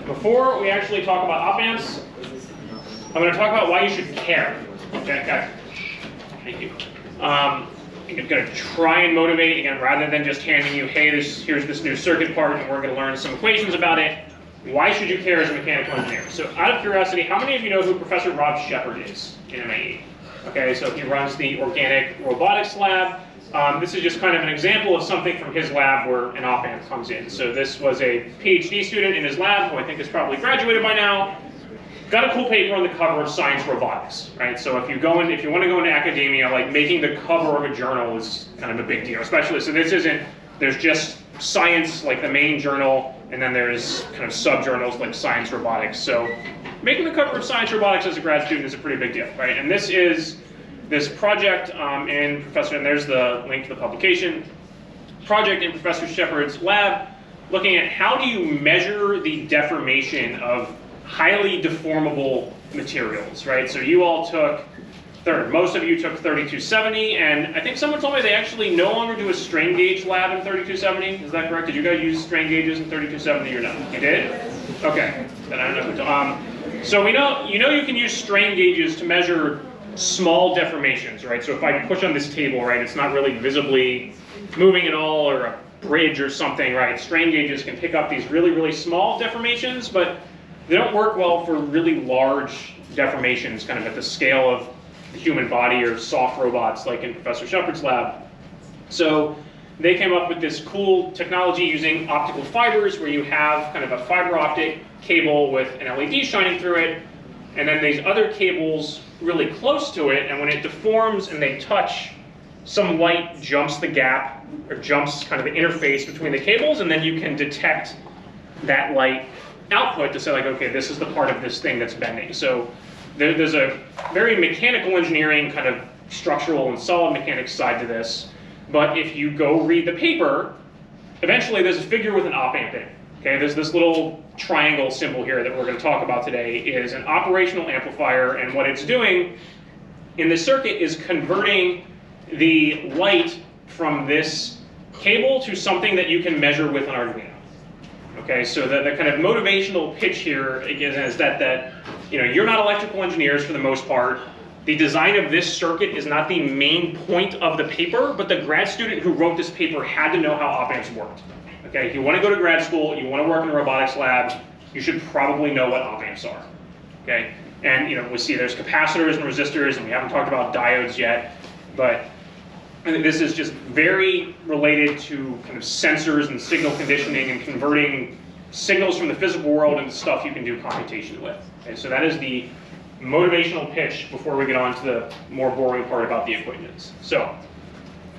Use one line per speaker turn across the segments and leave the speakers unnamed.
before we actually talk about op amps, I'm going to talk about why you should care. Okay, thank you. I'm going to try and motivate, again, rather than just handing you, hey, here's this new circuit part and we're going to learn some equations about it. Why should you care as a mechanical engineer? So out of curiosity, how many of you know who Professor Rob Shepard is in MAE? Okay, so he runs the organic robotics lab. This is just kind of an example of something from his lab where an op amp comes in. So this was a PhD student in his lab, who I think is probably graduated by now. Got a cool paper on the cover of Science Robotics, right? So if you want to go into academia, like making the cover of a journal is kind of a big deal, especially, so this isn't, there's just Science, like the main journal, and then there's kind of sub-journals like Science Robotics. So making the cover of Science Robotics as a grad student is a pretty big deal, right? And this is this project in Professor, and there's the link to the publication, project in Professor Shepard's lab, looking at how do you measure the deformation of highly deformable materials, right? So you all took, most of you took 3270, and I think someone told me they actually no longer do a strain gauge lab in 3270. Is that correct? Did you guys use strain gauges in 3270 or no? You did? Okay, then I don't know who to, so we know, you can use strain gauges to measure small deformations, right? So if I push on this table, right, it's not really visibly moving at all, or a bridge or something, right? Strain gauges can pick up these really, really small deformations, but they don't work well for really large deformations, kind of at the scale of the human body or soft robots like in Professor Shepard's lab. So they came up with this cool technology using optical fibers, where you have kind of a fiber optic cable with an LED shining through it, and then these other cables really close to it, and when it deforms and they touch, some light jumps the gap, or jumps kind of the interface between the cables, and then you can detect that light output to say, like, okay, this is the part of this thing that's bending. So there's a very mechanical engineering, kind of structural and solid mechanics side to this. But if you go read the paper, eventually there's a figure with an op amp in it. Okay, there's this little triangle symbol here that we're going to talk about today is an operational amplifier, and what it's doing in this circuit is converting the light from this cable to something that you can measure with an Arduino. Okay, so the kind of motivational pitch here again is that you're not electrical engineers for the most part. The design of this circuit is not the main point of the paper, but the grad student who wrote this paper had to know how op amps worked. Okay, if you want to go to grad school, you want to work in a robotics lab, you should probably know what op amps are. Okay, and we see there's capacitors and resistors, and we haven't talked about diodes yet, but this is just very related to kind of sensors and signal conditioning and converting signals from the physical world into stuff you can do computation with. Okay, so that is the motivational pitch before we get on to the more boring part about the equations. So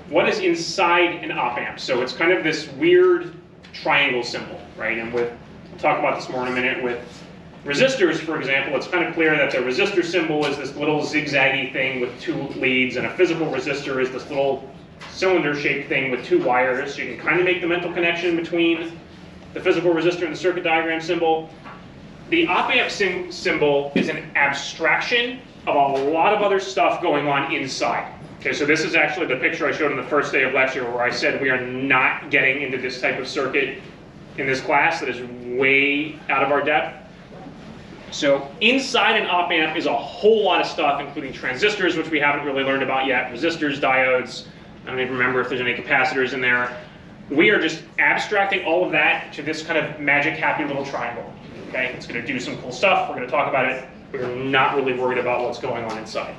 what is inside an op amp? So it's kind of this weird triangle symbol, right? And we'll talk about this more in a minute. With resistors, for example, it's kind of clear that the resistor symbol is this little zigzaggy thing with two leads, and a physical resistor is this little cylinder-shaped thing with two wires. So you can kind of make the mental connection between the physical resistor and the circuit diagram symbol. The op amp symbol is an abstraction of a lot of other stuff going on inside. Okay, so this is actually the picture I showed on the first day of lecture, where I said we are not getting into this type of circuit in this class. That is way out of our depth. So inside an op amp is a whole lot of stuff, including transistors, which we haven't really learned about yet, resistors, diodes. I don't even remember if there's any capacitors in there. We are just abstracting all of that to this kind of magic happy little triangle. Okay, it's going to do some cool stuff. We're going to talk about it. We're not really worried about what's going on inside.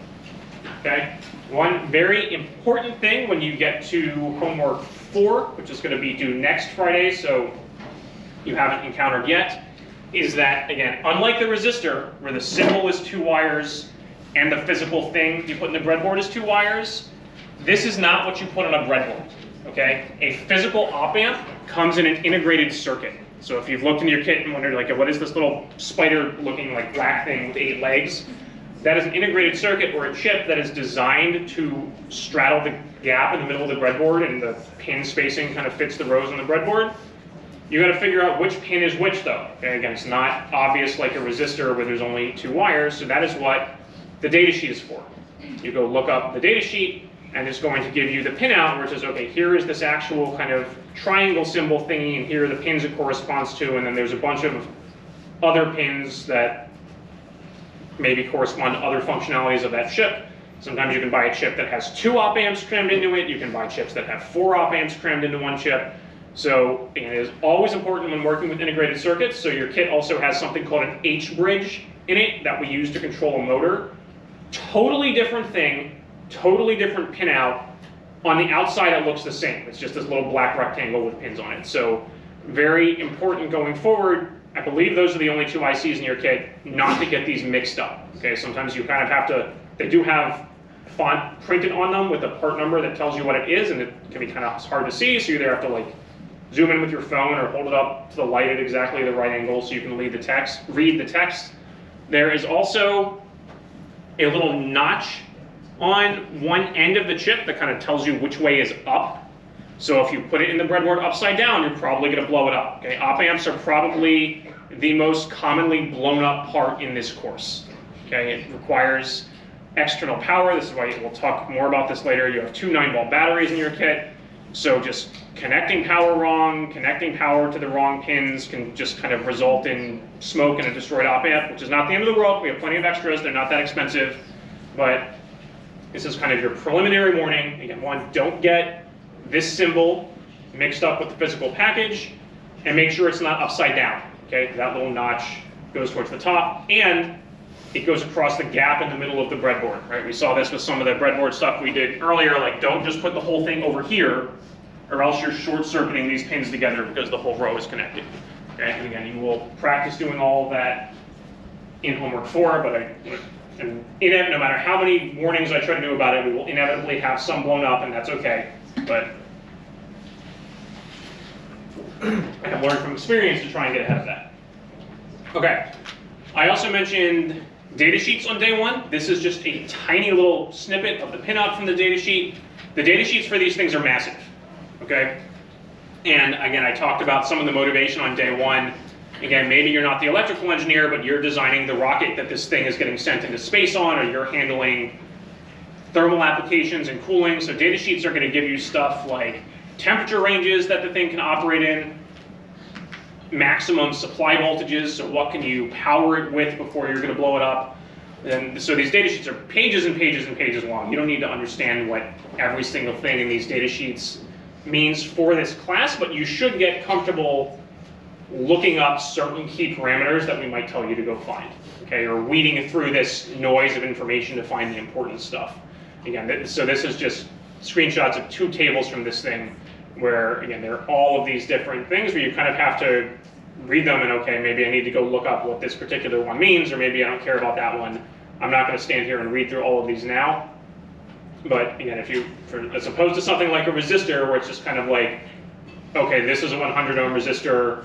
Okay, one very important thing when you get to homework 4, which is going to be due next Friday, so you haven't encountered yet, is that, again, unlike the resistor, where the symbol is 2 wires and the physical thing you put in the breadboard is 2 wires, this is not what you put on a breadboard. Okay, a physical op amp comes in an integrated circuit. So if you've looked into your kit and wondered, like, what is this little spider-looking like black thing with 8 legs? That is an integrated circuit or a chip that is designed to straddle the gap in the middle of the breadboard, and the pin spacing kind of fits the rows on the breadboard. You got to figure out which pin is which, though. Okay, again, it's not obvious like a resistor where there's only 2 wires, so that is what the data sheet is for. You go look up the data sheet, and it's going to give you the pinout where it says, okay, here is this actual kind of triangle symbol thingy, and here are the pins it corresponds to, and then there's a bunch of other pins that maybe correspond to other functionalities of that chip. Sometimes you can buy a chip that has 2 op amps crammed into it. You can buy chips that have 4 op amps crammed into one chip. So again, it is always important when working with integrated circuits. So your kit also has something called an H bridge in it that we use to control a motor. Totally different thing, totally different pinout. On the outside it looks the same. It's just this little black rectangle with pins on it. So very important going forward. I believe those are the only 2 ICs in your kit, not to get these mixed up. Okay, sometimes you kind of have to, they do have font printed on them with a part number that tells you what it is, and it can be kind of hard to see, so you either have to like zoom in with your phone or hold it up to the light at exactly the right angle so you can read the text. There is also a little notch on one end of the chip that kind of tells you which way is up. So if you put it in the breadboard upside down, you're probably going to blow it up. Okay, op amps are probably the most commonly blown up part in this course. Okay, it requires external power. This is why we'll talk more about this later. You have 2 9-volt batteries in your kit. So just connecting power wrong, connecting power to the wrong pins can just kind of result in smoke and a destroyed op amp, which is not the end of the world. We have plenty of extras. They're not that expensive. But this is kind of your preliminary warning. Again, one, don't get this symbol mixed up with the physical package, and make sure it's not upside down. Okay, that little notch goes towards the top, and it goes across the gap in the middle of the breadboard, right? We saw this with some of the breadboard stuff we did earlier, like don't just put the whole thing over here, or else you're short-circuiting these pins together because the whole row is connected. Okay, and again, you will practice doing all of that in homework 4, but no matter how many warnings I try to do about it, we will inevitably have some blown up, and that's okay. But I have learned from experience to try and get ahead of that. Okay, I also mentioned data sheets on day 1. This is just a tiny little snippet of the pinout from the data sheet. The data sheets for these things are massive, okay? And again, I talked about some of the motivation on day 1. Again, maybe you're not the electrical engineer, but you're designing the rocket that this thing is getting sent into space on, or you're handling thermal applications and cooling. So data sheets are going to give you stuff like temperature ranges that the thing can operate in, maximum supply voltages, so what can you power it with before you're going to blow it up. And so these data sheets are pages and pages and pages long. You don't need to understand what every single thing in these data sheets means for this class, but you should get comfortable looking up certain key parameters that we might tell you to go find, okay, or weeding through this noise of information to find the important stuff. Again, so this is just screenshots of 2 tables from this thing where, again, there are all of these different things where you kind of have to read them and, okay, maybe I need to go look up what this particular one means, or maybe I don't care about that one. I'm not going to stand here and read through all of these now. But again, as opposed to something like a resistor where it's just kind of like, okay, this is a 100 ohm resistor,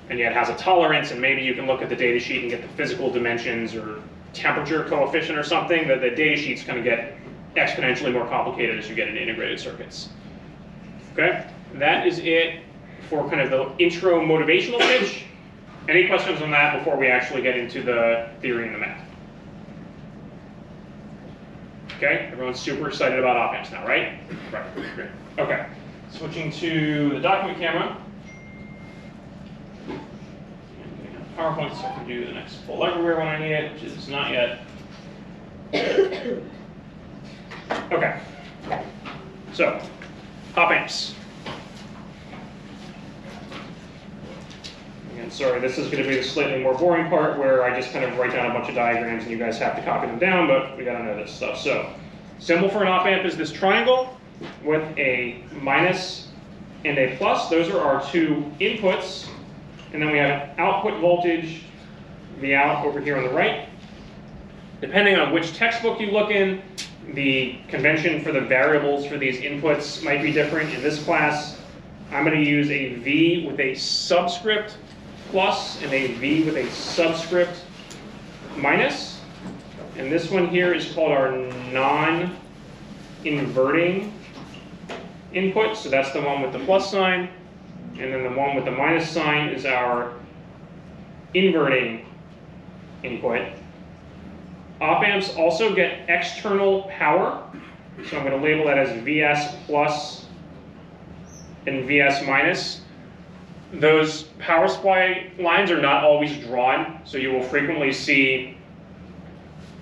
and yet it has a tolerance, and maybe you can look at the data sheet and get the physical dimensions or temperature coefficient or something, that the data sheet's going to get exponentially more complicated as you get into integrated circuits. Okay, that is it for kind of the intro motivational pitch. Any questions on that before we actually get into the theory and the math? Okay, everyone's super excited about op amps now, right? Right, great. Okay, switching to the document camera. PowerPoint so I can do the next pull everywhere when I need it, which is not yet. Okay, so op amps. And sorry, this is going to be the slightly more boring part where I just kind of write down a bunch of diagrams and you guys have to copy them down, but we got to know this stuff. So, symbol for an op amp is this triangle with a minus and a plus. Those are our 2 inputs. And then we have output voltage, the out over here on the right. Depending on which textbook you look in, the convention for the variables for these inputs might be different. In this class, I'm going to use a V with a subscript plus and a V with a subscript minus. And this one here is called our non-inverting input. So that's the one with the plus sign. And then the one with the minus sign is our inverting input. Op amps also get external power. So I'm going to label that as VS plus and VS minus. those power supply lines are not always drawn, so you will frequently see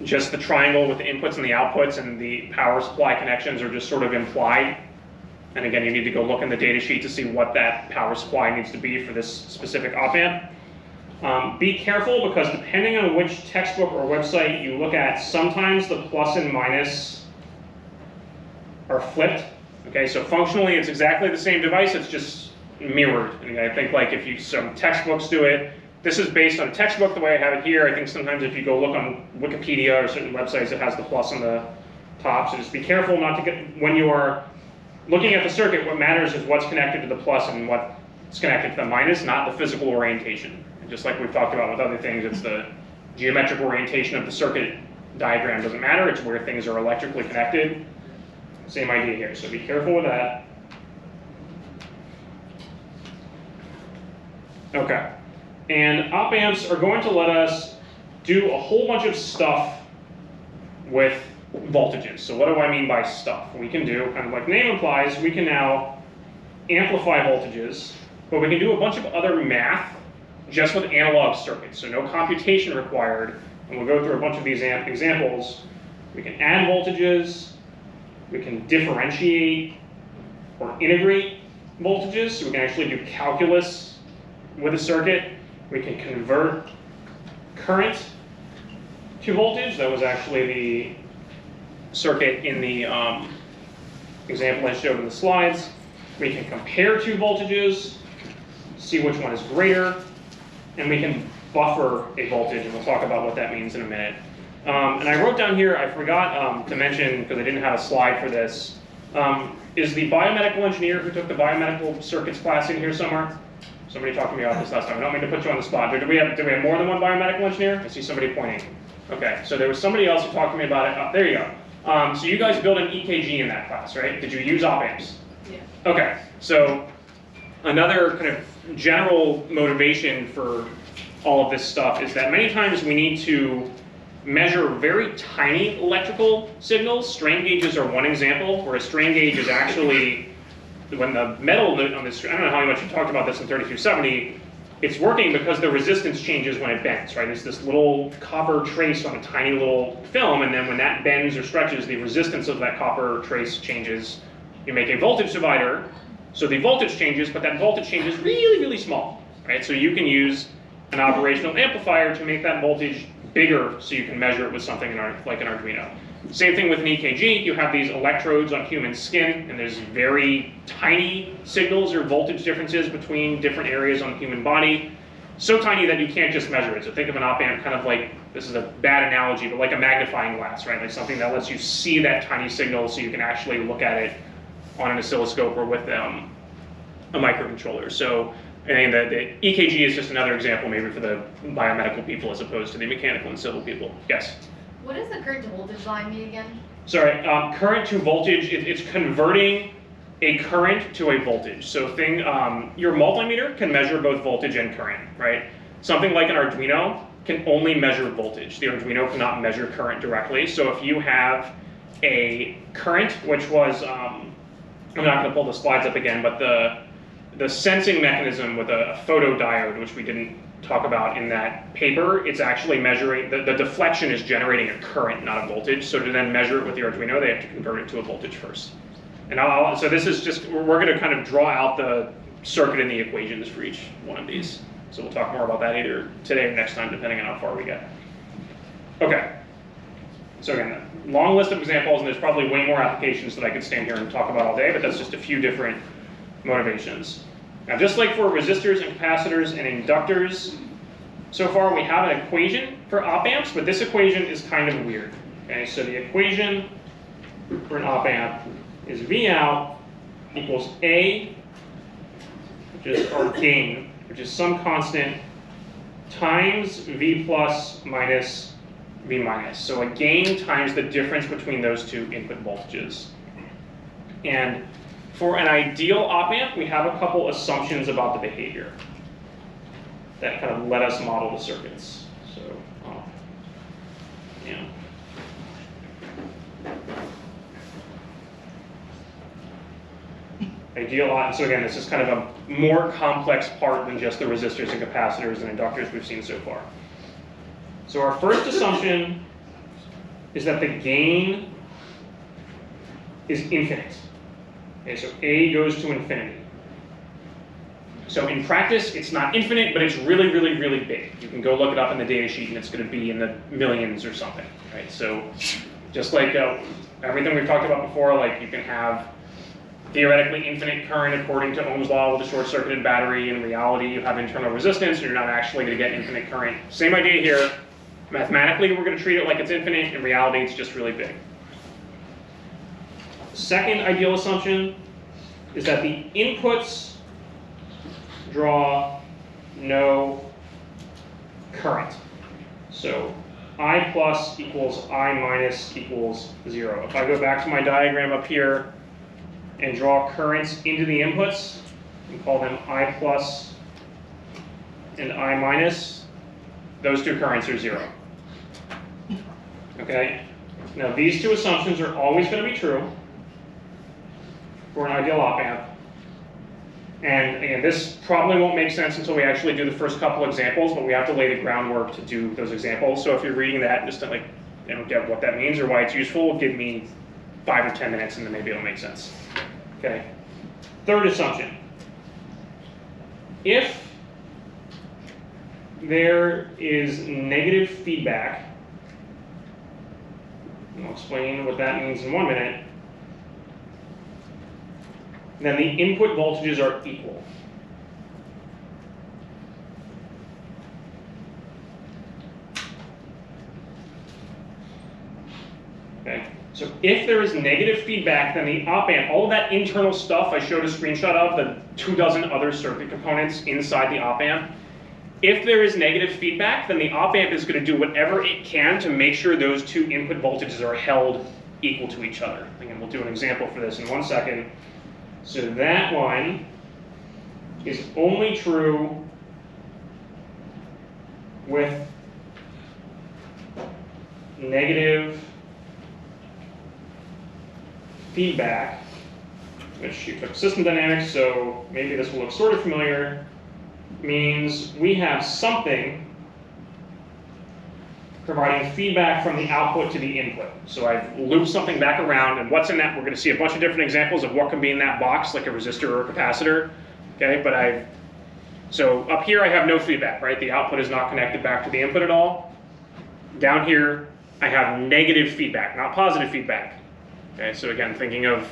just the triangle with the inputs and the outputs, and the power supply connections are just sort of implied. And again, you need to go look in the data sheet to see what that power supply needs to be for this specific op amp. Be careful, because depending on which textbook or website you look at, sometimes the plus and minus are flipped. Okay, so functionally it's exactly the same device, it's just mirrored. And I think like if some textbooks do it, this is based on a textbook the way I have it here. I think sometimes if you go look on Wikipedia or certain websites, it has the plus on the top. So just be careful not to get, when you are looking at the circuit, what matters is what's connected to the plus and what's connected to the minus, not the physical orientation. And just like we've talked about with other things, it's the geometric orientation of the circuit diagram doesn't matter, it's where things are electrically connected. Same idea here, so be careful with that. Okay, and op amps are going to let us do a whole bunch of stuff with voltages. So what do I mean by stuff? We can do, kind of like the name implies, we can now amplify voltages, but we can do a bunch of other math just with analog circuits, so no computation required. And we'll go through a bunch of these examples. We can add voltages, we can differentiate or integrate voltages, so we can actually do calculus with a circuit. We can convert current to voltage. That was actually the circuit in the example I showed in the slides. We can compare two voltages, see which one is greater, and we can buffer a voltage, and we'll talk about what that means in a minute. And I wrote down here, I forgot to mention, because I didn't have a slide for this, is the biomedical engineer who took the biomedical circuits class in here somewhere? Somebody talked to me about this last time. I don't mean to put you on the spot. Do we have more than one biomedical engineer? I see somebody pointing. Okay, so there was somebody else who talked to me about it. There you go. So you guys built an EKG in that class, right? Did you use op amps?
Yeah.
Okay, so another kind of general motivation for all of this stuff is that many times we need to measure very tiny electrical signals. Strain gauges are one example, where a strain gauge is actually, when the metal on this, I don't know how much you talked about this in 3270, it's working because the resistance changes when it bends, right? There's this little copper trace on a tiny little film, and then when that bends or stretches, the resistance of that copper trace changes. You make a voltage divider, so the voltage changes, but that voltage change is really, really small, right? So you can use an operational amplifier to make that voltage bigger so you can measure it with something like an Arduino. Same thing with an EKG. You have these electrodes on human skin, and there's very tiny signals or voltage differences between different areas on the human body. So tiny that you can't just measure it. So think of an op amp kind of like, this is a bad analogy, but like a magnifying glass, right? Like something that lets you see that tiny signal so you can actually look at it on an oscilloscope or with a microcontroller. So I think that the EKG is just another example maybe for the biomedical people as opposed to the mechanical and civil people. Yes?
What does the current to voltage line mean again?
Sorry, current to voltage, it's converting a current to a voltage. So your multimeter can measure both voltage and current, right? Something like an Arduino can only measure voltage. The Arduino cannot measure current directly. So if you have a current, which was, I'm not going to pull the slides up again, but the sensing mechanism with a photodiode, which we didn't talk about in that paper, it's actually measuring, the deflection is generating a current, not a voltage. So to then measure it with the Arduino, they have to convert it to a voltage first. And so this is just, we're going to kind of draw out the circuit and the equations for each one of these. So we'll talk more about that either today or next time, depending on how far we get. Okay. So again, a long list of examples, and there's probably way more applications that I could stand here and talk about all day, but that's just a few different motivations. Now, just like for resistors and capacitors and inductors, so far we have an equation for op amps, but this equation is kind of weird. Okay, so the equation for an op amp is V out equals A, which is our gain, which is some constant, times V plus minus V minus. So a gain times the difference between those two input voltages. And for an ideal op amp, we have a couple assumptions about the behavior that kind of let us model the circuits. So, yeah. Ideal op, so again, this is kind of a more complex part than just the resistors and capacitors and inductors we've seen so far. So our first assumption is that the gain is infinite. Okay, so A goes to infinity. So in practice, it's not infinite, but it's really, really, really big. You can go look it up in the data sheet, and it's going to be in the millions or something, right? So just like everything we've talked about before, like you can have theoretically infinite current according to Ohm's law with a short-circuited battery. In reality, you have internal resistance, and you're not actually going to get infinite current. Same idea here. Mathematically, we're going to treat it like it's infinite. In reality, it's just really big. Second ideal assumption is that the inputs draw no current. So I plus equals I minus equals 0. If I go back to my diagram up here and draw currents into the inputs and call them I plus and I minus, those two currents are 0. Okay? Now these two assumptions are always going to be true for an ideal op-amp. And again, this probably won't make sense until we actually do the first couple examples, but we have to lay the groundwork to do those examples. So if you're reading that and just like, you don't get what that means or why it's useful, give me 5 or 10 minutes and then maybe it'll make sense. Okay. Third assumption. If there is negative feedback, and I'll explain what that means in 1 minute, then the input voltages are equal. Okay. So if there is negative feedback, then the op-amp, all of that internal stuff I showed a screenshot of, the 24 other circuit components inside the op-amp, if there is negative feedback, then the op-amp is going to do whatever it can to make sure those two input voltages are held equal to each other. Again, we'll do an example for this in 1 second. So that one is only true with negative feedback, which you took system dynamics, so maybe this will look sort of familiar, means we have something providing feedback from the output to the input. So I've looped something back around, and what's in that? We're going to see a bunch of different examples of what can be in that box, like a resistor or a capacitor. Okay, but so up here I have no feedback, right? The output is not connected back to the input at all. Down here I have negative feedback, not positive feedback. Okay, so again, thinking of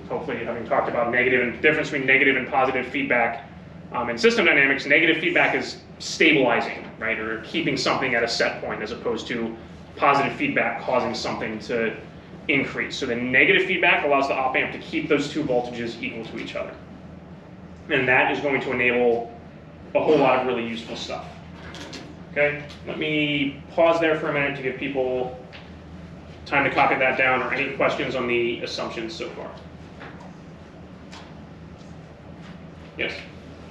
hopefully having talked about negative and difference between negative and positive feedback. In system dynamics, negative feedback is stabilizing, right, or keeping something at a set point, as opposed to positive feedback causing something to increase. So the negative feedback allows the op-amp to keep those two voltages equal to each other. And that is going to enable a whole lot of really useful stuff. Okay, let me pause there for a minute to give people time to copy that down, or any questions on the assumptions so far. Yes?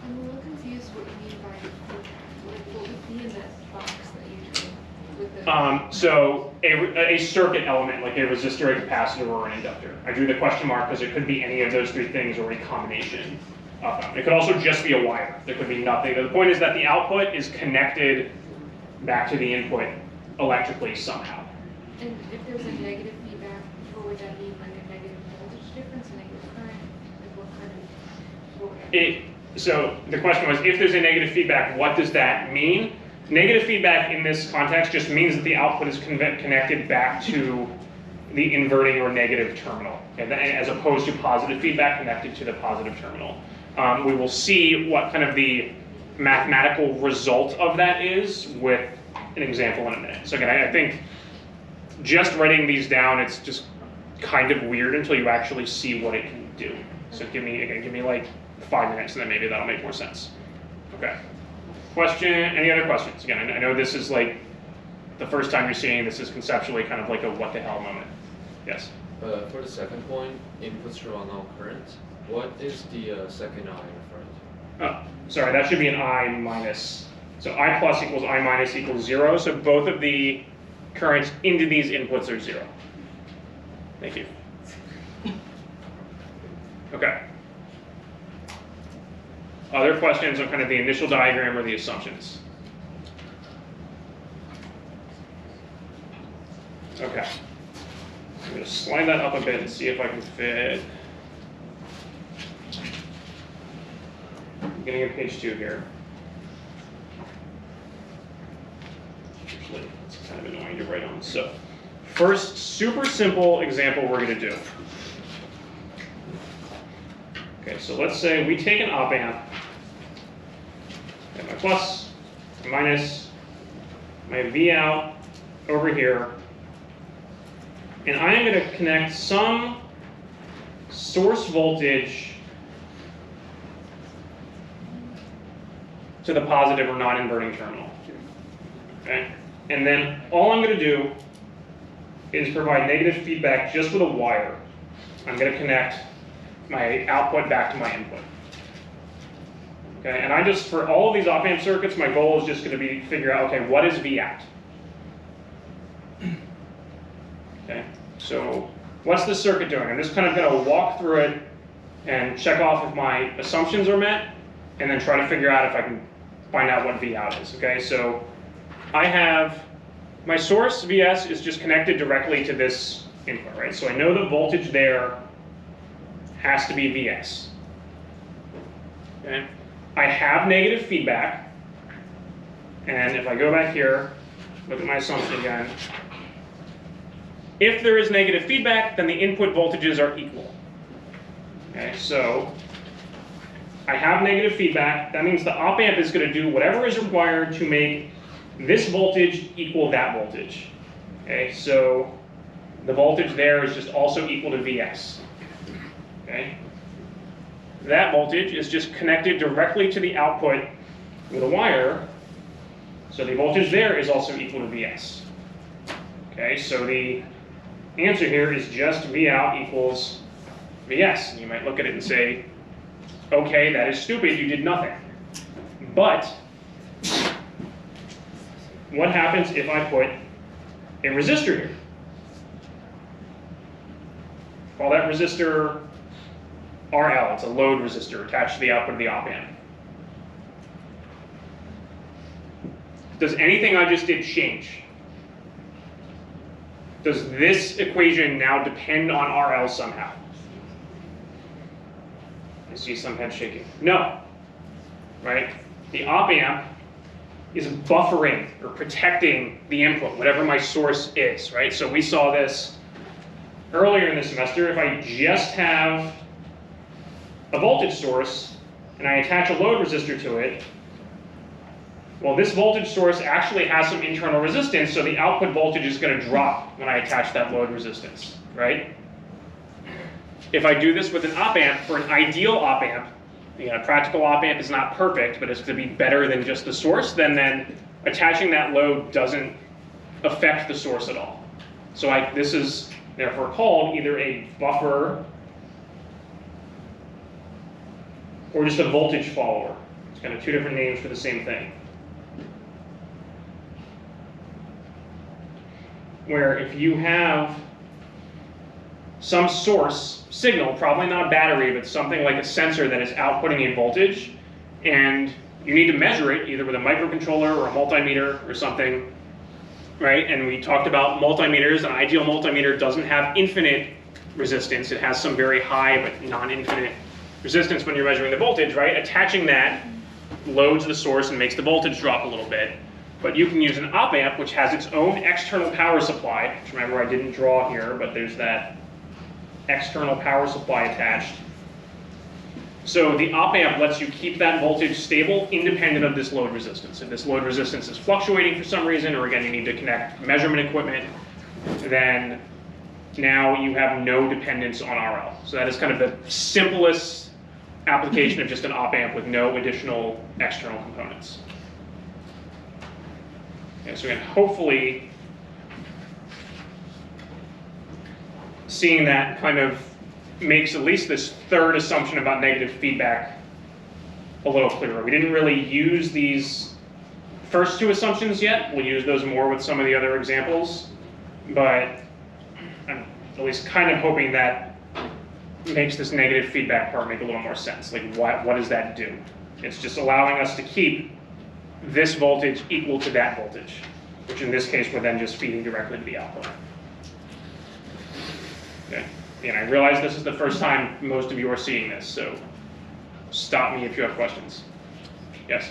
I'm a little confused what you mean by what would be in that box that you drew with the...
So a circuit element, like a resistor, a capacitor, or an inductor. I drew the question mark because it could be any of those three things or a combination of them. It could also just be a wire. There could be nothing. The point is that the output is connected back to the input electrically somehow.
And if there's a negative feedback, what would that mean? Like a negative voltage difference, a negative current? Like what kind of... What would
So the question was, if there's a negative feedback, what does that mean? Negative feedback in this context just means that the output is connected back to the inverting or negative terminal, as opposed to positive feedback connected to the positive terminal. We will see what kind of the mathematical result of that is with an example in a minute. So again, I think just writing these down, it's just kind of weird until you actually see what it can do. So give me like 5 minutes, and then maybe that'll make more sense. Okay. Question? Any other questions? Again, I know this is like the first time you're seeing this is conceptually kind of like a what the hell moment. Yes.
For the second point, inputs draw no current. What is the second I in front?
Oh, sorry, that should be an I minus. So I plus equals I minus equals 0. So both of the currents into these inputs are 0. Thank you. Okay. Other questions on kind of the initial diagram or the assumptions? Okay. I'm going to slide that up a bit and see if I can fit. Beginning of page 2 here. Actually, it's kind of annoying to write on. So, first, super simple example we're going to do. Okay, so let's say we take an op amp, my plus, my minus, my V out over here, and I am going to connect some source voltage to the positive or non-inverting terminal. Okay? And then all I'm going to do is provide negative feedback just with a wire. I'm going to connect my output back to my input. Okay, and I just, for all of these op-amp circuits, my goal is just going to be to figure out, okay, what is V out? Okay, so what's the circuit doing? I'm just kind of going to walk through it and check off if my assumptions are met, and then try to figure out if I can find out what V out is. Okay, so I have my source Vs is just connected directly to this input, right? So I know the voltage there has to be Vs. Okay, I have negative feedback, and if I go back here, look at my assumption again. If there is negative feedback, then the input voltages are equal. Okay, so I have negative feedback. That means the op amp is going to do whatever is required to make this voltage equal that voltage. Okay, so the voltage there is just also equal to Vs. Okay, that voltage is just connected directly to the output with a wire, so the voltage there is also equal to Vs. Okay, so the answer here is just V out equals Vs. And you might look at it and say, okay, that is stupid, you did nothing. But what happens if I put a resistor here? Call that resistor RL, it's a load resistor attached to the output of the op amp. Does anything I just did change? Does this equation now depend on RL somehow? I see some head shaking. No, right? The op amp is buffering or protecting the input, whatever my source is, right? So we saw this earlier in the semester. If I just have a voltage source and I attach a load resistor to it, well, this voltage source actually has some internal resistance, so the output voltage is going to drop when I attach that load resistance, right? If I do this with an op amp, for an ideal op amp, a practical op amp is not perfect, but it's to be better than just the source, then attaching that load doesn't affect the source at all. So this is therefore called either a buffer or just a voltage follower. It's kind of two different names for the same thing. Where if you have some source signal, probably not a battery, but something like a sensor that is outputting a voltage, and you need to measure it either with a microcontroller or a multimeter or something, right? And we talked about multimeters. An ideal multimeter doesn't have infinite resistance. It has some very high but non-infinite resistance when you're measuring the voltage, right? Attaching that loads the source and makes the voltage drop a little bit. But you can use an op amp which has its own external power supply, which remember I didn't draw here, but there's that external power supply attached. So the op amp lets you keep that voltage stable independent of this load resistance. If this load resistance is fluctuating for some reason, or again you need to connect measurement equipment, then now you have no dependence on RL. So that is kind of the simplest application of just an op amp with no additional external components. Okay, so again, hopefully seeing that kind of makes at least this third assumption about negative feedback a little clearer. We didn't really use these first two assumptions yet. We'll use those more with some of the other examples, but I'm at least kind of hoping that makes this negative feedback part make a little more sense. Like what does that do? It's just allowing us to keep this voltage equal to that voltage, which in this case we're then just feeding directly to the output. Okay. And I realize this is the first time most of you are seeing this, so stop me if you have questions. Yes?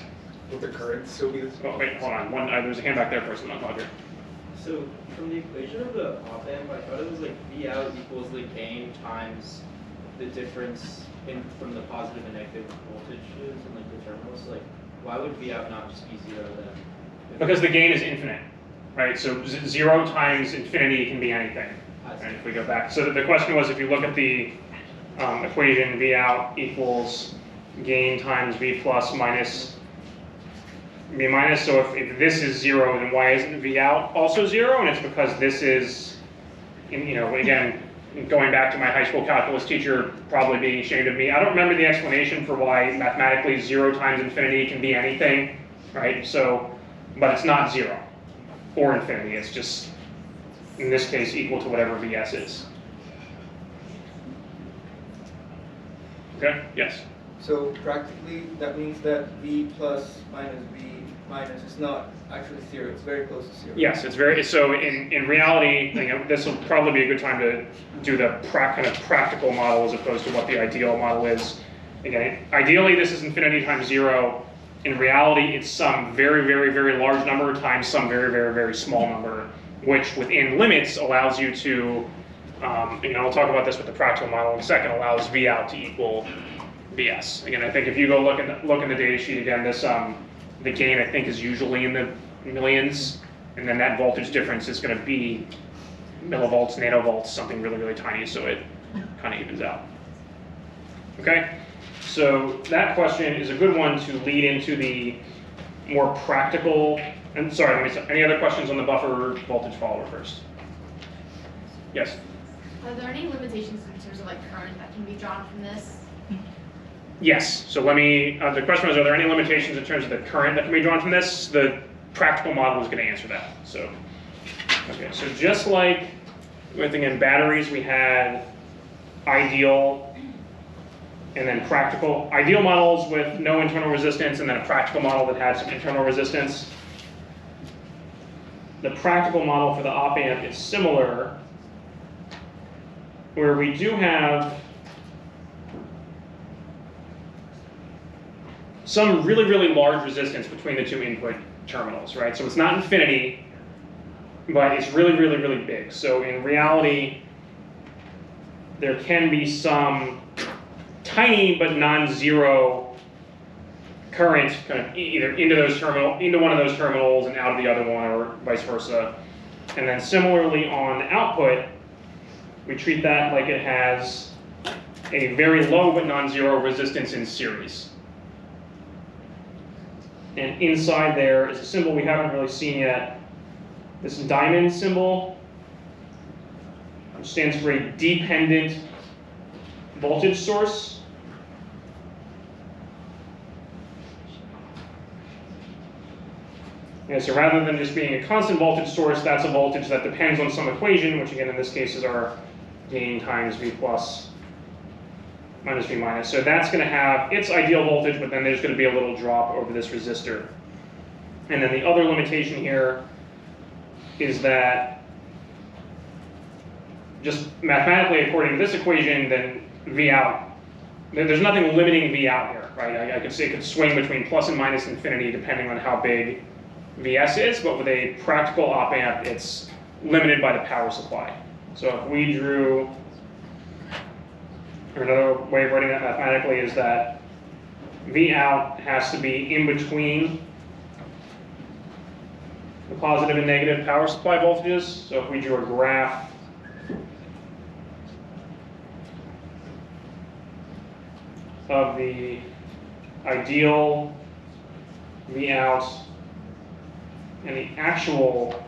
Will the current still be the same?
Oh, wait, hold on. There's a hand back there first, I'm not Roger.
So from the equation of the op amp, I thought it was like V out equals the gain times the difference from the positive and negative voltages and like the terminals. So, like, why would V out not just be 0 then?
Because the gain is infinite, right? So 0 times infinity can be anything. Right, if we go back. So the question was, if you look at the equation, V out equals gain times V plus minus V minus. So if this is 0, then why isn't V out also 0? And it's because this is, again, going back to my high school calculus teacher probably being ashamed of me. I don't remember the explanation for why mathematically 0 times infinity can be anything, right? So, but it's not 0 or infinity. It's just, in this case, equal to whatever Vs is. Okay, yes?
So practically, that means that V plus minus V minus is not actually 0. It's very close to 0.
Yes, it's very, so in reality, this will probably be a good time to do the kind of practical model as opposed to what the ideal model is. Again, ideally this is infinity times 0. In reality, it's some very, very, very large number times some very, very, very small number, which within limits allows you to, I'll talk about this with the practical model in a second, allows V out to equal Vs. Again, I think if you go look in the data sheet again, this the gain I think is usually in the millions, and then that voltage difference is going to be millivolts, nanovolts, something really, really tiny, so it kind of evens out. Okay, so that question is a good one to lead into the more practical. And sorry, any other questions on the buffer voltage follower first? Yes.
Are there any limitations in terms of like current that can be drawn from this?
Yes. So let me. The question was, are there any limitations in terms of the current that can be drawn from this? The practical model is going to answer that. So, okay. So just like with again batteries, we had ideal and then practical. Ideal models with no internal resistance, and then a practical model that had some internal resistance. The practical model for the op amp is similar, where we do have some really, really large resistance between the two input terminals, right? So it's not infinity, but it's really, really, really big. So in reality, there can be some tiny but non-zero current kind of either into one of those terminals and out of the other one, or vice versa. And then similarly on output, we treat that like it has a very low but non-zero resistance in series. And inside there is a symbol we haven't really seen yet. This diamond symbol, which stands for a dependent voltage source. Yeah, so rather than just being a constant voltage source, that's a voltage that depends on some equation, which again in this case is our gain times V plus minus V minus. So that's going to have its ideal voltage, but then there's going to be a little drop over this resistor. And then the other limitation here is that just mathematically, according to this equation, then V out, there's nothing limiting V out here, right? I could say it could swing between plus and minus infinity depending on how big Vs is, but with a practical op amp, it's limited by the power supply. So if we drew, or another way of writing that mathematically is that V out has to be in between the positive and negative power supply voltages. So if we drew a graph of the ideal V out and the actual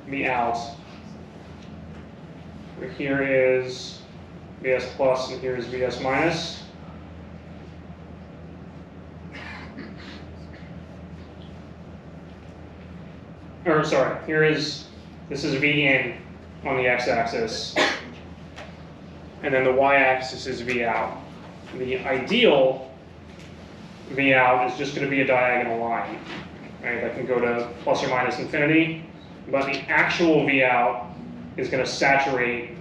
V out, where here is Vs plus and here is Vs minus. Or sorry, this is V in on the x-axis, and then the y-axis is V out. The ideal V out is just going to be a diagonal line, right? That can go to plus or minus infinity, but the actual V out is going to saturate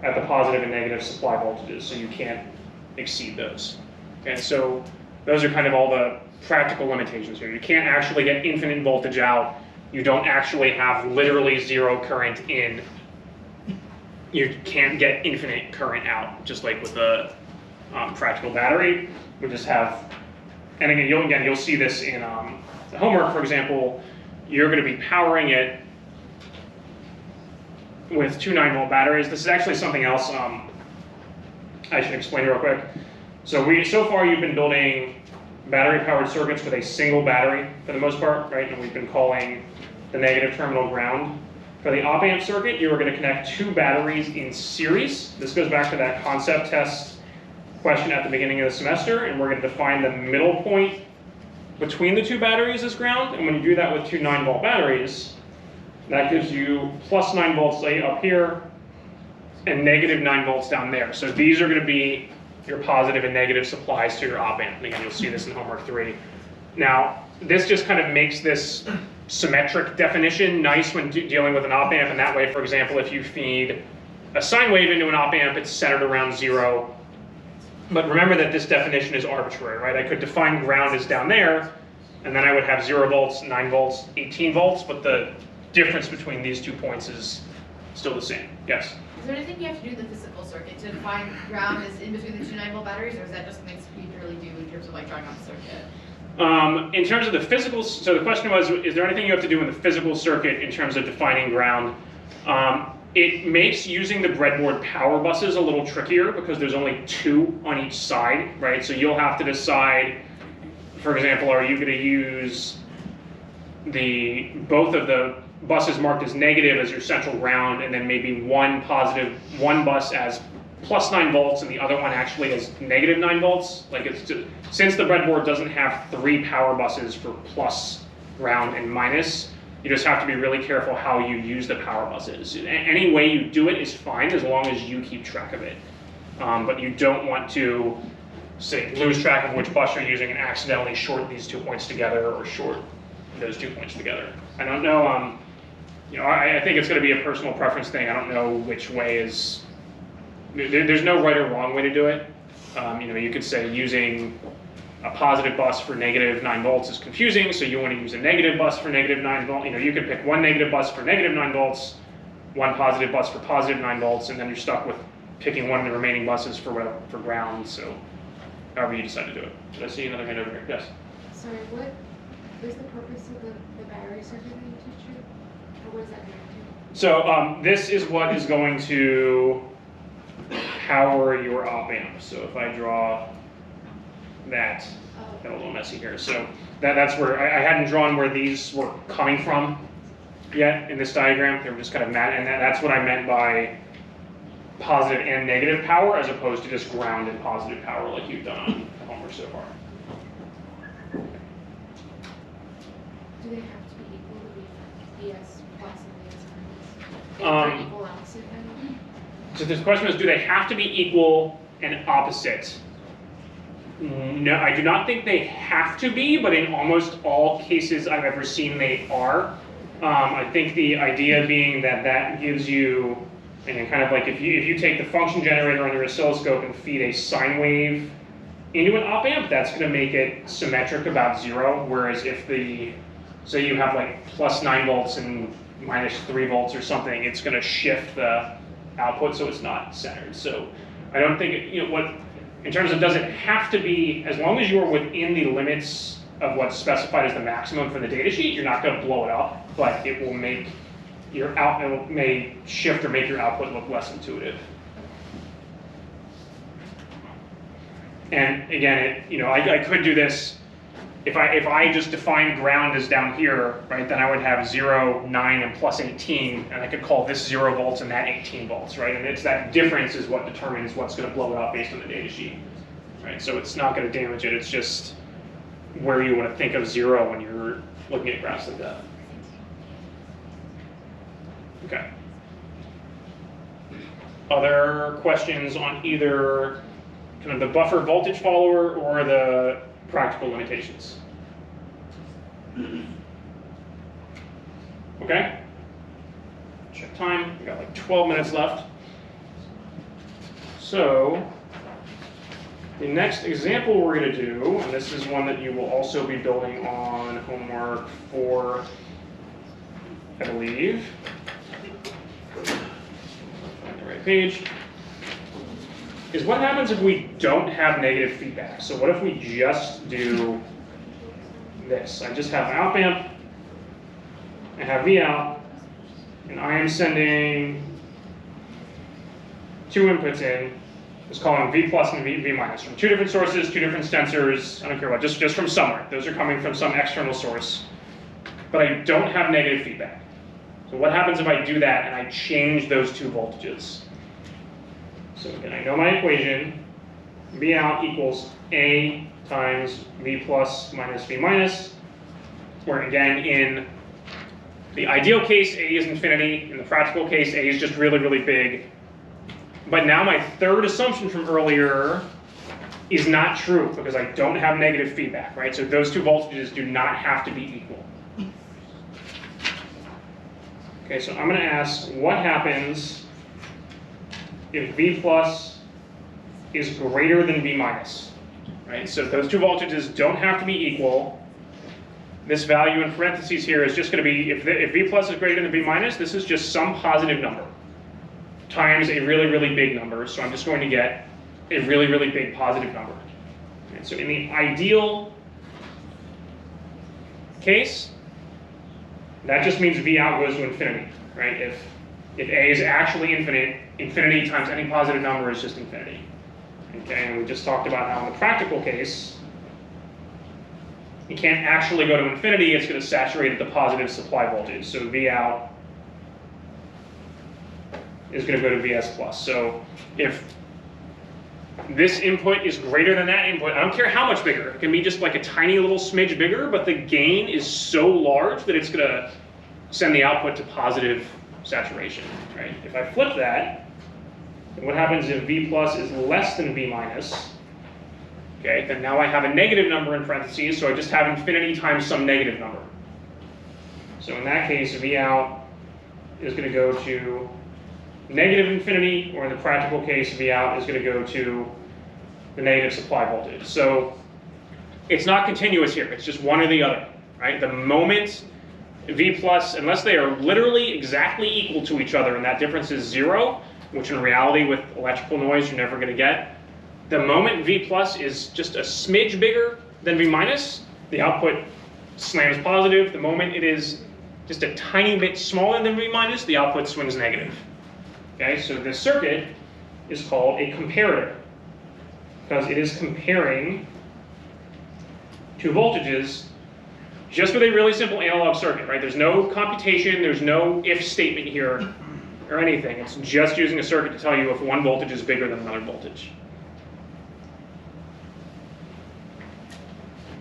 at the positive and negative supply voltages, so you can't exceed those. And so those are kind of all the practical limitations here. You can't actually get infinite voltage out. You don't actually have literally zero current in. You can't get infinite current out, just like with the practical battery. We just have, and again, you'll see this in the homework, for example. You're going to be powering it with two 9-volt batteries. This is actually something else I should explain real quick. So far you've been building battery-powered circuits with a single battery for the most part, right? And we've been calling the negative terminal ground. For the op-amp circuit, you are going to connect two batteries in series. This goes back to that concept test question at the beginning of the semester, and we're going to define the middle point between the two batteries as ground. And when you do that with two 9-volt batteries, that gives you plus 9 volts up here and negative 9 volts down there. So these are going to be your positive and negative supplies to your op-amp. And again, you'll see this in homework 3. Now, this just kind of makes this symmetric definition nice when dealing with an op-amp. And that way, for example, if you feed a sine wave into an op-amp, it's centered around 0. But remember that this definition is arbitrary, right? I could define ground as down there, and then I would have 0 volts, 9 volts, 18 volts, but the difference between these 2 points is still the same. Yes?
Is there anything you have to do in the physical circuit to define ground as in between the two 9-volt batteries, or is that just something we purely do in terms of like drawing out the circuit?
In terms of the physical, so the question was, is there anything you have to do in the physical circuit in terms of defining ground? It makes using the breadboard power buses a little trickier because there's only 2 on each side, right? So you'll have to decide, for example, are you going to use both of the buses marked as negative as your central ground, and then maybe one bus as plus 9 volts and the other one actually as negative 9 volts. Like since the breadboard doesn't have 3 power buses for plus ground and minus, you just have to be really careful how you use the power buses. Any way you do it is fine as long as you keep track of it. But you don't want to lose track of which bus you're using and accidentally short these 2 points together or short those 2 points together. I don't know, I think it's going to be a personal preference thing. I don't know which way is, there's no right or wrong way to do it. You could say using a positive bus for negative 9 volts is confusing, so you want to use a negative bus for negative 9 volts. You could pick one negative bus for negative 9 volts, one positive bus for positive 9 volts, and then you're stuck with picking one of the remaining buses for ground, so however you decide to do it. Did I see another hand over here? Yes?
Sorry, what is the purpose of the battery circuit that you teach you? Or what does that mean?
So this is what is going to power your op-amp. So if I draw that, got a little messy here. So that's where, I hadn't drawn where these were coming from yet in this diagram. They were just kind of and that's what I meant by positive and negative power as opposed to just ground and positive power like you've done on the homework so far.
Do they have to be equal to be VS plus and VS minus? Equal opposite then?
So this question is, do they have to be equal and opposite? No, I do not think they have to be, but in almost all cases I've ever seen they are. I think the idea being that gives you, and kind of like if you take the function generator on your oscilloscope and feed a sine wave into an op-amp, that's going to make it symmetric about 0, whereas if say you have like plus 9 volts and minus 3 volts or something, it's going to shift the output so it's not centered. So I don't think, in terms of does it have to be, as long as you're within the limits of what's specified as the maximum for the data sheet, you're not going to blow it up, but it will make it may shift or make your output look less intuitive. And again, I could do this. If I just define ground as down here, right, then I would have 0, 9, and plus 18, and I could call this 0 volts and that 18 volts, right? And it's that difference is what determines what's going to blow it up based on the data sheet, right? So it's not going to damage it. It's just where you want to think of 0 when you're looking at graphs like that. Okay. Other questions on either kind of the buffer voltage follower or the practical limitations. Okay? Check time, we got like 12 minutes left. So, the next example we're going to do, and this is one that you will also be building on homework for, I believe. Find the right page. Is what happens if we don't have negative feedback? So what if we just do this? I just have an op amp, I have V out, and I am sending two inputs in. Let's call them V plus and V minus from two different sources, two different sensors. I don't care what, just from somewhere. Those are coming from some external source. But I don't have negative feedback. So what happens if I do that and I change those two voltages? So again, I know my equation. V out equals A times V plus minus V minus. Where again, in the ideal case, A is infinity. In the practical case, A is just really, really big. But now my third assumption from earlier is not true because I don't have negative feedback, right? So those two voltages do not have to be equal. Okay, so I'm going to ask what happens if V plus is greater than V minus, right? So those two voltages don't have to be equal. This value in parentheses here is just going to be, if V plus is greater than V minus, this is just some positive number times a really, really big number. So I'm just going to get a really, really big positive number. And so in the ideal case, that just means V out goes to infinity, right? If A is actually infinite, infinity times any positive number is just infinity. Okay, and we just talked about how in the practical case, it can't actually go to infinity, it's going to saturate at the positive supply voltage. So V out is going to go to Vs plus. So if this input is greater than that input, I don't care how much bigger, it can be just like a tiny little smidge bigger, but the gain is so large that it's going to send the output to positive saturation, right? If I flip that, what happens if V plus is less than V minus? Okay, then now I have a negative number in parentheses, so I just have infinity times some negative number. So in that case, V out is going to go to negative infinity, or in the practical case, V out is going to go to the negative supply voltage. So it's not continuous here, it's just one or the other, right? The moment V plus, unless they are literally exactly equal to each other and that difference is zero, which in reality with electrical noise you're never going to get, the moment V plus is just a smidge bigger than V minus, the output slams positive. The moment it is just a tiny bit smaller than V minus, the output swings negative. Okay, so this circuit is called a comparator because it is comparing two voltages just with a really simple analog circuit, right? There's no computation, there's no if statement here or anything. It's just using a circuit to tell you if one voltage is bigger than another voltage.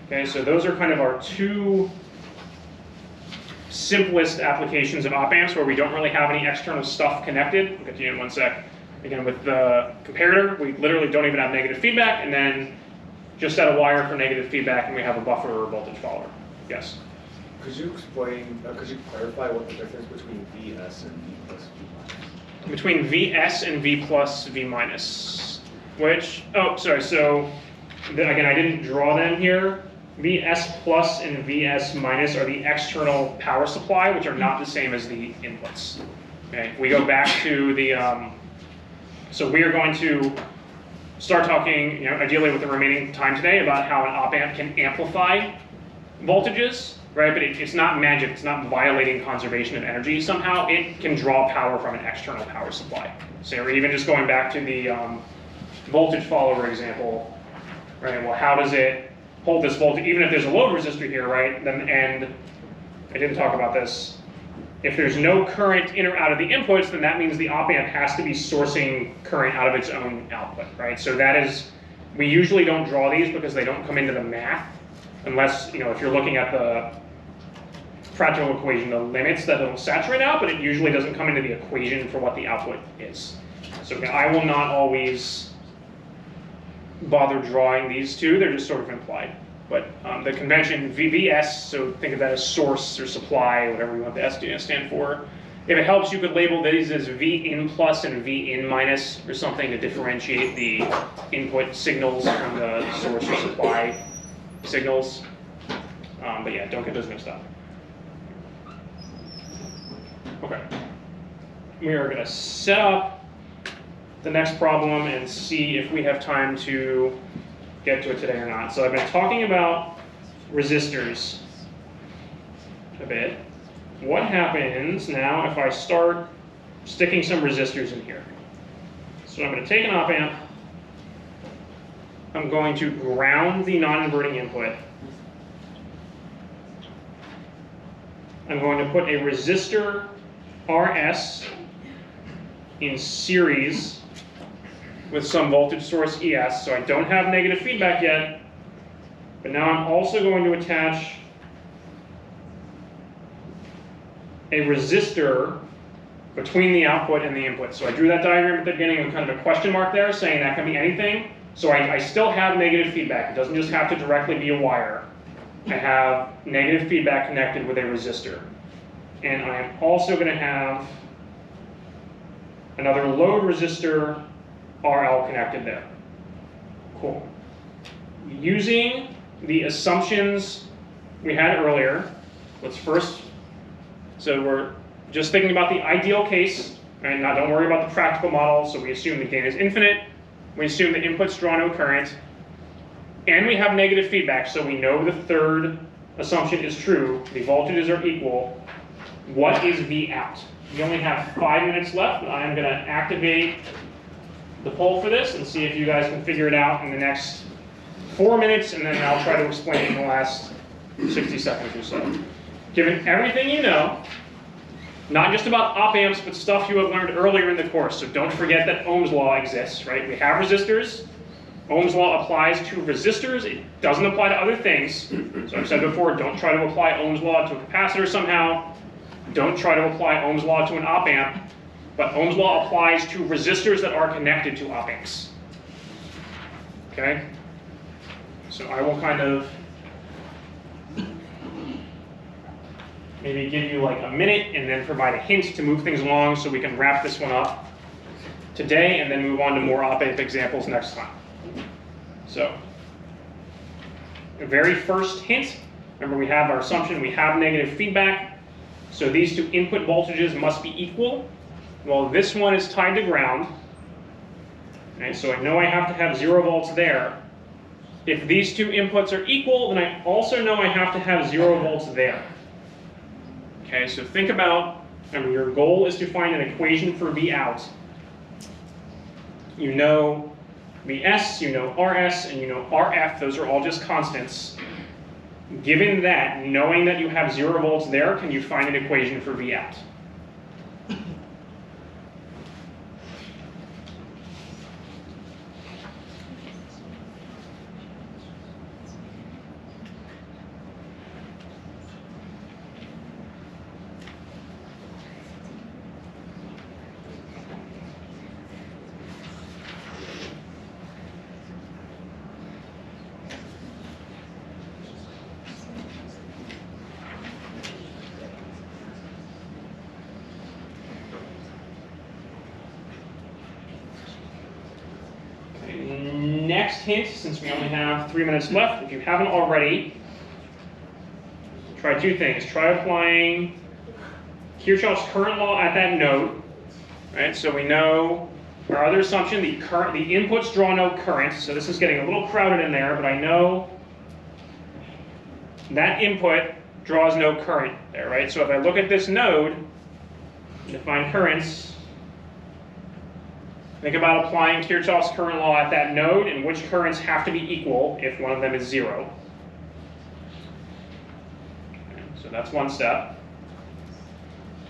Okay, so those are kind of our two simplest applications of op amps where we don't really have any external stuff connected. I'll get to you in one sec. Again, with the comparator, we literally don't even have negative feedback, and then just add a wire for negative feedback, and we have a buffer or a voltage follower. Yes?
Could you explain, could you clarify what the difference between Vs and V plus V minus?
Between Vs and V plus V minus, which, oh, sorry, so again, I didn't draw them here. Vs plus and Vs minus are the external power supply, which are not the same as the inputs. Okay, we go back to the, so we are going to start talking, ideally with the remaining time today, about how an op amp can amplify voltages, right? But it's not magic, it's not violating conservation of energy. Somehow it can draw power from an external power supply. So we're even just going back to the voltage follower example, right? Well, how does it hold this voltage, even if there's a load resistor here, right? Then, and I didn't talk about this, if there's no current in or out of the inputs, then that means the op amp has to be sourcing current out of its own output, right? So that is, we usually don't draw these because they don't come into the math, unless, if you're looking at the practical equation, the limits that it'll saturate out, but it usually doesn't come into the equation for what the output is. So I will not always bother drawing these two, they're just sort of implied. But the convention VS, so think of that as source or supply, whatever you want the S to stand for. If it helps, you could label these as V in plus and V in minus or something to differentiate the input signals from the source or supply signals. But yeah, don't get those mixed up. Okay. We are going to set up the next problem and see if we have time to get to it today or not. So I've been talking about resistors a bit. What happens now if I start sticking some resistors in here? So I'm going to take an op amp. I'm going to ground the non-inverting input. I'm going to put a resistor RS in series with some voltage source ES, so I don't have negative feedback yet, but now I'm also going to attach a resistor between the output and the input. So I drew that diagram at the beginning with kind of a question mark there saying that can be anything. So I still have negative feedback. It doesn't just have to directly be a wire. I have negative feedback connected with a resistor. And I'm also going to have another load resistor RL connected there. Cool. Using the assumptions we had earlier, let's first, so we're just thinking about the ideal case, and now don't worry about the practical model. So we assume the gain is infinite, we assume the inputs draw no current, and we have negative feedback, so we know the third assumption is true, the voltages are equal. What is V out? We only have 5 minutes left, but I'm going to activate the poll for this and see if you guys can figure it out in the next 4 minutes, and then I'll try to explain it in the last 60 seconds or so. Given everything you know, not just about op amps, but stuff you have learned earlier in the course, so don't forget that Ohm's law exists, right? We have resistors. Ohm's law applies to resistors. It doesn't apply to other things. So I've said before, don't try to apply Ohm's law to a capacitor somehow. Don't try to apply Ohm's law to an op amp. But Ohm's law applies to resistors that are connected to op amps. Okay? So I will kind of maybe give you like a minute and then provide a hint to move things along so we can wrap this one up today and then move on to more op amp examples next time. So, the very first hint, remember we have our assumption, we have negative feedback, so these two input voltages must be equal. Well, this one is tied to ground, okay, so I know I have to have 0 volts there. If these two inputs are equal, then I also know I have to have 0 volts there. Okay, so think about, remember your goal is to find an equation for V out. You know Vs, you know Rs, and you know Rf, those are all just constants. Given that, knowing that you have 0 volts there, can you find an equation for V out? Next hint, since we only have 3 minutes left, if you haven't already, try 2 things. Try applying Kirchhoff's current law at that node. Right? So we know our other assumption, the inputs draw no current. So this is getting a little crowded in there, but I know that input draws no current there, right? So if I look at this node, define currents, think about applying Kirchhoff's current law at that node and which currents have to be equal if one of them is 0. Okay, so that's one step.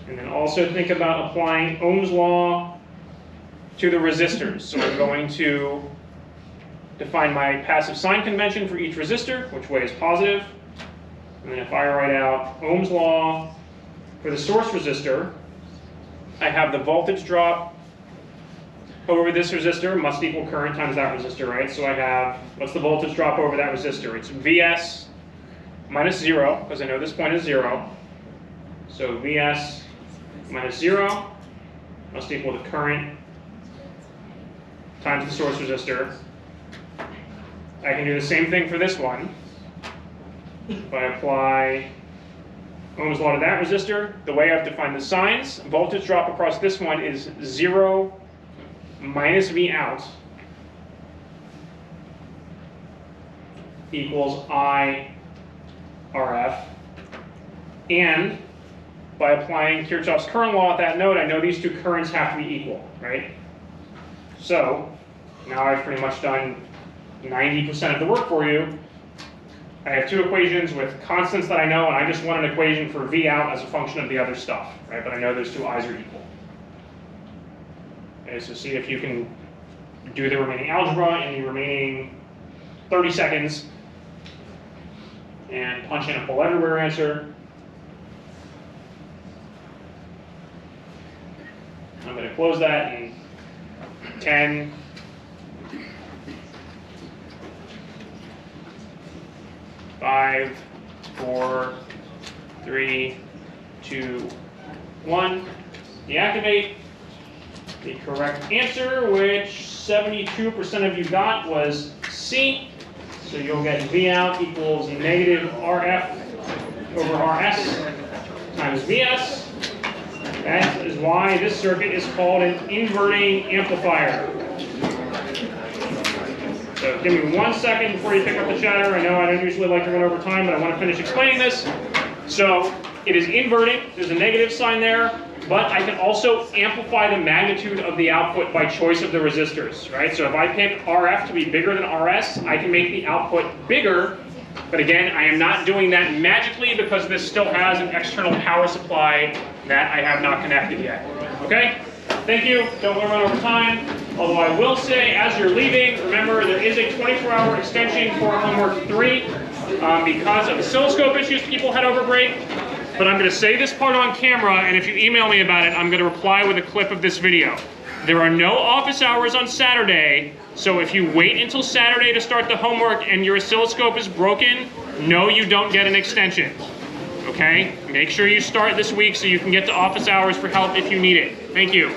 And then also think about applying Ohm's law to the resistors. So I'm going to define my passive sign convention for each resistor, which way is positive. And then if I write out Ohm's law for the source resistor, I have the voltage drop over this resistor must equal current times that resistor, right? So I have, what's the voltage drop over that resistor? It's Vs minus 0, because I know this point is 0. So Vs minus 0 must equal the current times the source resistor. I can do the same thing for this one. If I apply Ohm's law to that resistor, the way I've defined the signs, voltage drop across this one is 0 minus V out equals I RF. And by applying Kirchhoff's current law at that node, I know these two currents have to be equal, right? So now I've pretty much done 90% of the work for you. I have two equations with constants that I know, and I just want an equation for V out as a function of the other stuff, right? But I know those two I's are equal. Okay, so see if you can do the remaining algebra in the remaining 30 seconds and punch in a pull everywhere answer. I'm going to close that in 10, 5, 4, 3, 2, 1. Deactivate. The correct answer, which 72% of you got, was C. So you'll get V out equals negative RF over RS times VS. That is why this circuit is called an inverting amplifier. So give me 1 second before you pick up the chatter. I know I don't usually like to run over time, but I want to finish explaining this. So it is inverting. There's a negative sign there. But I can also amplify the magnitude of the output by choice of the resistors, right? So if I pick RF to be bigger than RS, I can make the output bigger. But again, I am not doing that magically because this still has an external power supply that I have not connected yet. Okay? Thank you. Don't want to run over time. Although I will say, as you're leaving, remember there is a 24-hour extension for homework 3 because of oscilloscope issues people had over break. But I'm going to say this part on camera, and if you email me about it, I'm going to reply with a clip of this video. There are no office hours on Saturday, so if you wait until Saturday to start the homework and your oscilloscope is broken, no, you don't get an extension. Okay? Make sure you start this week so you can get to office hours for help if you need it. Thank you.